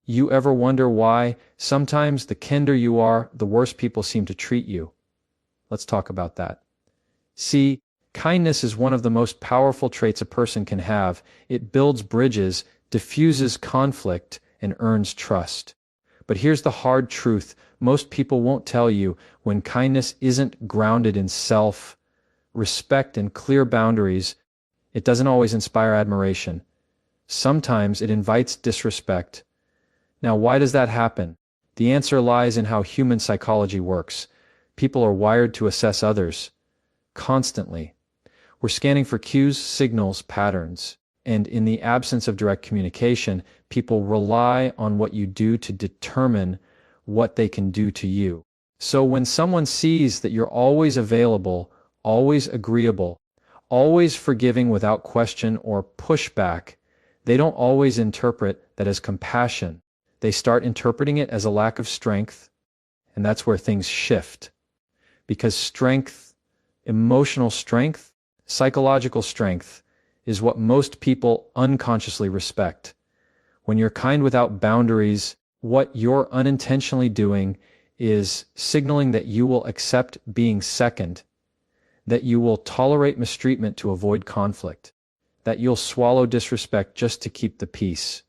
You ever wonder why sometimes the kinder you are, the worse people seem to treat you? Let's talk about that. See, kindness is one of the most powerful traits a person can have. It builds bridges, diffuses conflict, and earns trust. But here's the hard truth. Most people won't tell you when kindness isn't grounded in self, respect, and clear boundaries, it doesn't always inspire admiration. Sometimes it invites disrespect. Now, why does that happen? The answer lies in how human psychology works. People are wired to assess others constantly. We're scanning for cues, signals, patterns. And in the absence of direct communication, people rely on what you do to determine what they can do to you. So when someone sees that you're always available, always agreeable, always forgiving without question or pushback, they don't always interpret that as compassion. They start interpreting it as a lack of strength, and that's where things shift. Because strength, emotional strength, psychological strength, is what most people unconsciously respect. When you're kind without boundaries, what you're unintentionally doing is signaling that you will accept being second, that you will tolerate mistreatment to avoid conflict, that you'll swallow disrespect just to keep the peace.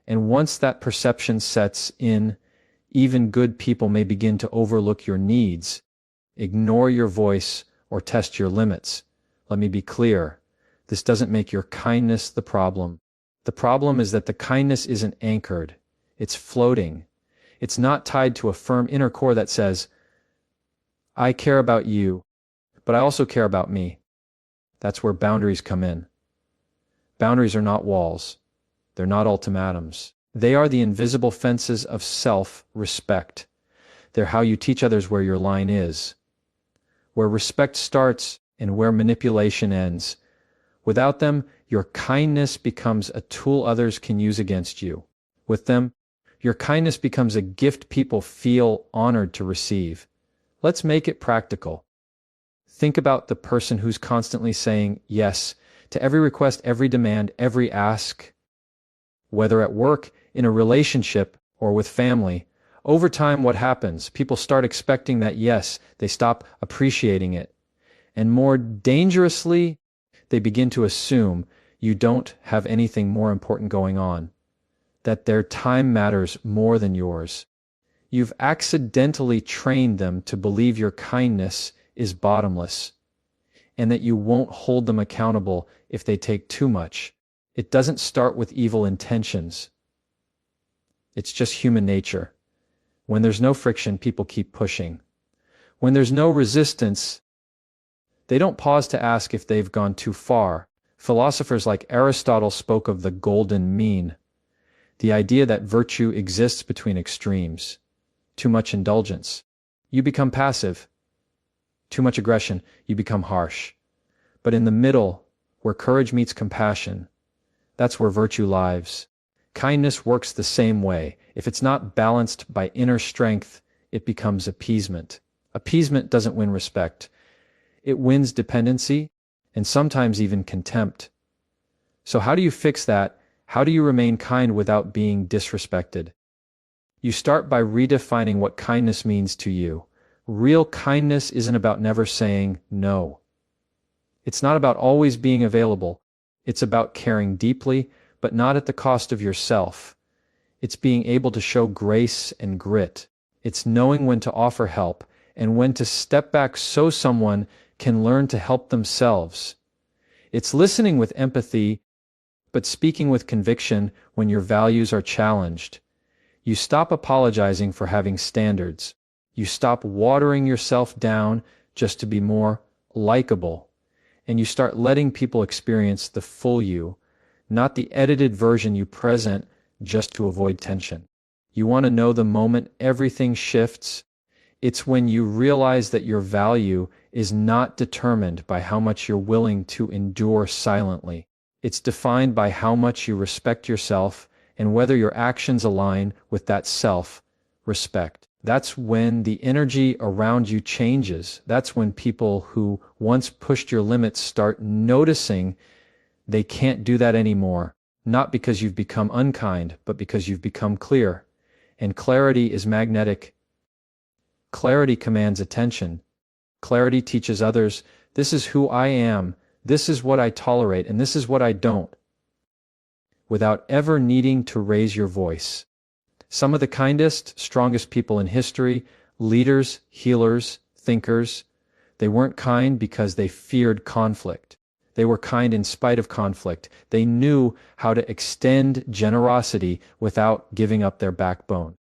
And once that perception sets in, even good people may begin to overlook your needs, ignore your voice, or test your limits. Let me be clear. This doesn't make your kindness the problem. The problem is that the kindness isn't anchored. It's floating. It's not tied to a firm inner core that says, I care about you, but I also care about me. That's where boundaries come in. Boundaries are not walls. They're not ultimatums. They are the invisible fences of self-respect. They're how you teach others where your line is, where respect starts and where manipulation ends. Without them, your kindness becomes a tool others can use against you. With them, your kindness becomes a gift people feel honored to receive. Let's make it practical. Think about the person who's constantly saying yes to every request, every demand, every ask. Whether at work, in a relationship, or with family, over time what happens? People start expecting that yes, they stop appreciating it. And more dangerously, they begin to assume you don't have anything more important going on, that their time matters more than yours. You've accidentally trained them to believe your kindness is bottomless, and that you won't hold them accountable if they take too much. It doesn't start with evil intentions. It's just human nature. When there's no friction, people keep pushing. When there's no resistance, they don't pause to ask if they've gone too far. Philosophers like Aristotle spoke of the golden mean, the idea that virtue exists between extremes. Too much indulgence, you become passive. Too much aggression, you become harsh. But in the middle, where courage meets compassion, that's where virtue lives. Kindness works the same way. If it's not balanced by inner strength, it becomes appeasement. Appeasement doesn't win respect. It wins dependency, and sometimes even contempt. So how do you fix that? How do you remain kind without being disrespected? You start by redefining what kindness means to you. Real kindness isn't about never saying no. It's not about always being available. It's about caring deeply, but not at the cost of yourself. It's being able to show grace and grit. It's knowing when to offer help and when to step back so someone can learn to help themselves. It's listening with empathy, but speaking with conviction when your values are challenged. You stop apologizing for having standards. You stop watering yourself down just to be more likable. And you start letting people experience the full you, not the edited version you present just to avoid tension. You want to know the moment everything shifts? It's when you realize that your value is not determined by how much you're willing to endure silently. It's defined by how much you respect yourself and whether your actions align with that self-respect. That's when the energy around you changes. That's when people who once pushed your limits start noticing they can't do that anymore. not because you've become unkind, but because you've become clear. And clarity is magnetic. Clarity commands attention. Clarity teaches others, this is who I am, this is what I tolerate, and this is what I don't, without ever needing to raise your voice. Some of the kindest, strongest people in history, leaders, healers, thinkers, they weren't kind because they feared conflict. They were kind in spite of conflict. They knew how to extend generosity without giving up their backbone.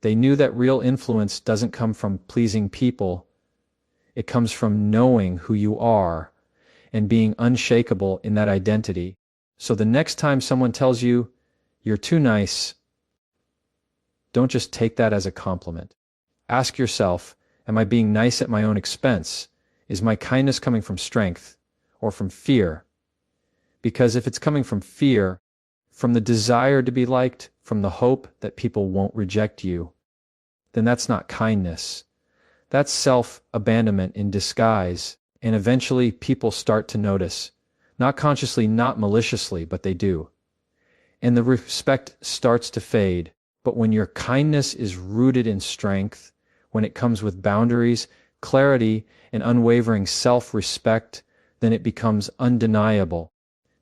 They knew that real influence doesn't come from pleasing people. It comes from knowing who you are and being unshakable in that identity. So the next time someone tells you, you're too nice, don't just take that as a compliment. Ask yourself, am I being nice at my own expense? Is my kindness coming from strength or from fear? Because if it's coming from fear, from the desire to be liked, from the hope that people won't reject you, then that's not kindness. That's self-abandonment in disguise, and eventually people start to notice. Not consciously, not maliciously, but they do. And the respect starts to fade. But when your kindness is rooted in strength, when it comes with boundaries, clarity, and unwavering self-respect, then it becomes undeniable.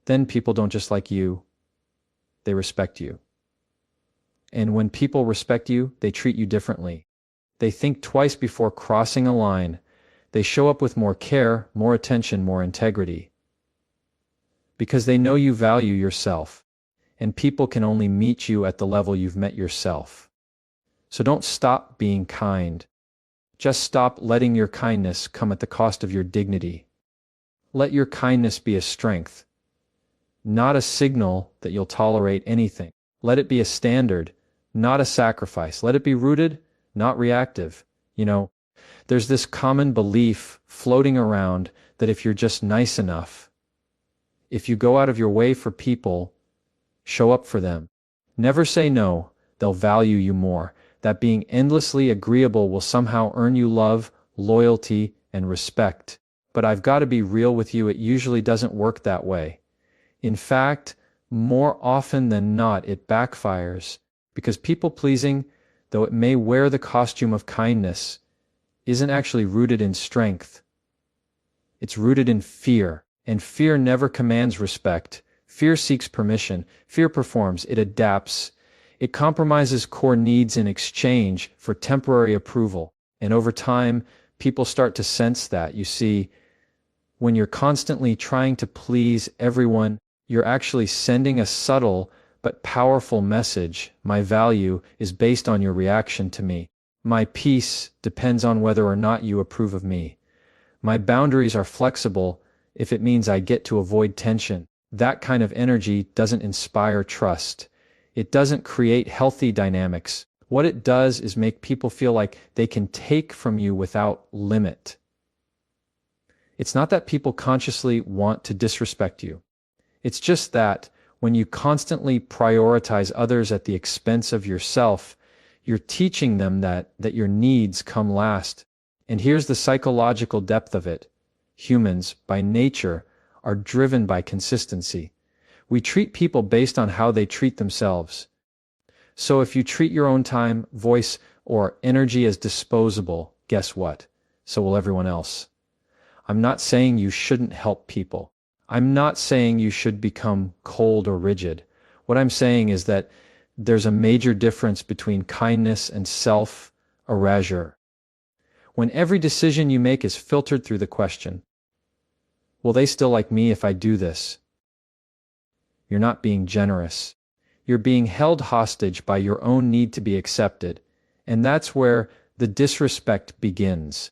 Then people don't just like you, they respect you. And when people respect you, they treat you differently. They think twice before crossing a line. They show up with more care, more attention, more integrity. Because they know you value yourself, and people can only meet you at the level you've met yourself. So don't stop being kind. Just stop letting your kindness come at the cost of your dignity. Let your kindness be a strength, not a signal that you'll tolerate anything. Let it be a standard, not a sacrifice. Let it be rooted, not reactive. There's this common belief floating around that if you're just nice enough, if you go out of your way for people, show up for them, never say no, they'll value you more. That being endlessly agreeable will somehow earn you love, loyalty, and respect. But I've got to be real with you, it usually doesn't work that way. In fact, more often than not, it backfires, because people-pleasing, though it may wear the costume of kindness, isn't actually rooted in strength. It's rooted in fear, and fear never commands respect. Fear seeks permission. Fear performs. It adapts. It compromises core needs in exchange for temporary approval. And over time, people start to sense that. You see, when you're constantly trying to please everyone, you're actually sending a subtle but powerful message. My value is based on your reaction to me. My peace depends on whether or not you approve of me. My boundaries are flexible if it means I get to avoid tension. That kind of energy doesn't inspire trust. It doesn't create healthy dynamics. What it does is make people feel like they can take from you without limit. It's not that people consciously want to disrespect you. It's just that when you constantly prioritize others at the expense of yourself, you're teaching them that your needs come last. And here's the psychological depth of it. Humans, by nature, are driven by consistency. We treat people based on how they treat themselves. So if you treat your own time, voice, or energy as disposable, guess what? So will everyone else. I'm not saying you shouldn't help people. I'm not saying you should become cold or rigid. What I'm saying is that there's a major difference between kindness and self-erasure. When every decision you make is filtered through the question, will they still like me if I do this? You're not being generous. You're being held hostage by your own need to be accepted. And that's where the disrespect begins.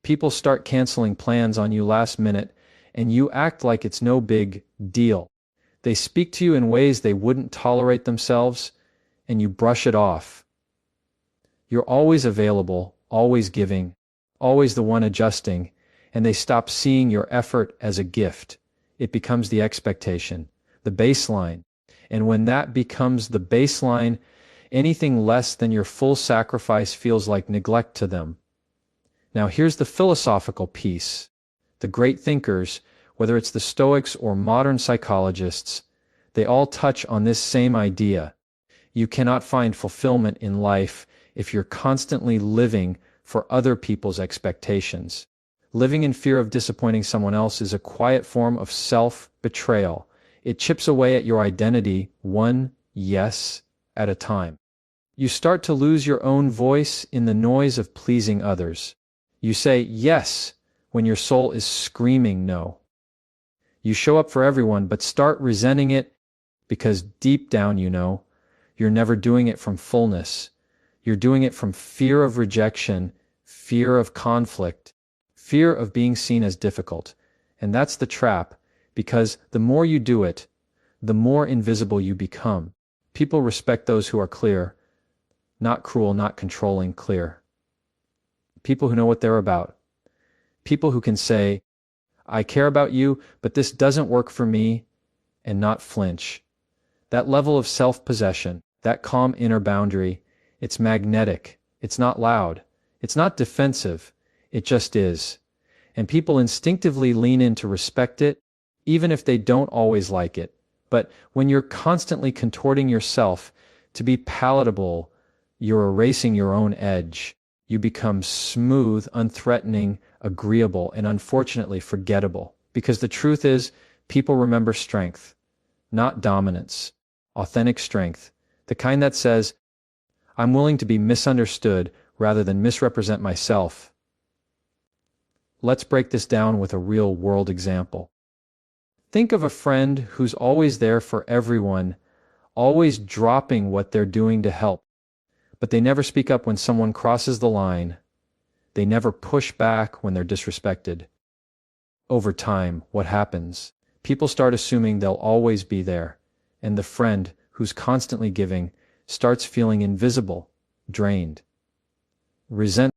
People start canceling plans on you last minute, and you act like it's no big deal. They speak to you in ways they wouldn't tolerate themselves, and you brush it off. You're always available, always giving, always the one adjusting, and they stop seeing your effort as a gift. It becomes the expectation, the baseline. And when that becomes the baseline, anything less than your full sacrifice feels like neglect to them. Now here's the philosophical piece. The great thinkers, whether it's the Stoics or modern psychologists, They all touch on this same idea. You cannot find fulfillment in life if you're constantly living for other people's expectations. Living in fear of disappointing someone else is a quiet form of self-betrayal. It chips away at your identity one yes at a time. You start to lose your own voice in the noise of pleasing others. You say yes when your soul is screaming no. You show up for everyone but start resenting it because deep down you know you're never doing it from fullness. You're doing it from fear of rejection, fear of conflict, fear of being seen as difficult. And that's the trap, because the more you do it, the more invisible you become. People respect those who are clear, not cruel, not controlling, clear. People who know what they're about. People who can say, I care about you, but this doesn't work for me, and not flinch. That level of self-possession, that calm inner boundary, it's magnetic. It's not loud. It's not defensive. It just is. And people instinctively lean in to respect it, even if they don't always like it. But when you're constantly contorting yourself to be palatable, you're erasing your own edge. You become smooth, unthreatening, agreeable, and unfortunately forgettable. Because the truth is, people remember strength, not dominance. Authentic strength, the kind that says, I'm willing to be misunderstood rather than misrepresent myself. Let's break this down with a real-world example. Think of a friend who's always there for everyone, always dropping what they're doing to help. But they never speak up when someone crosses the line. They never push back when they're disrespected. Over time, what happens? People start assuming they'll always be there, and the friend who's constantly giving starts feeling invisible, drained. Resentment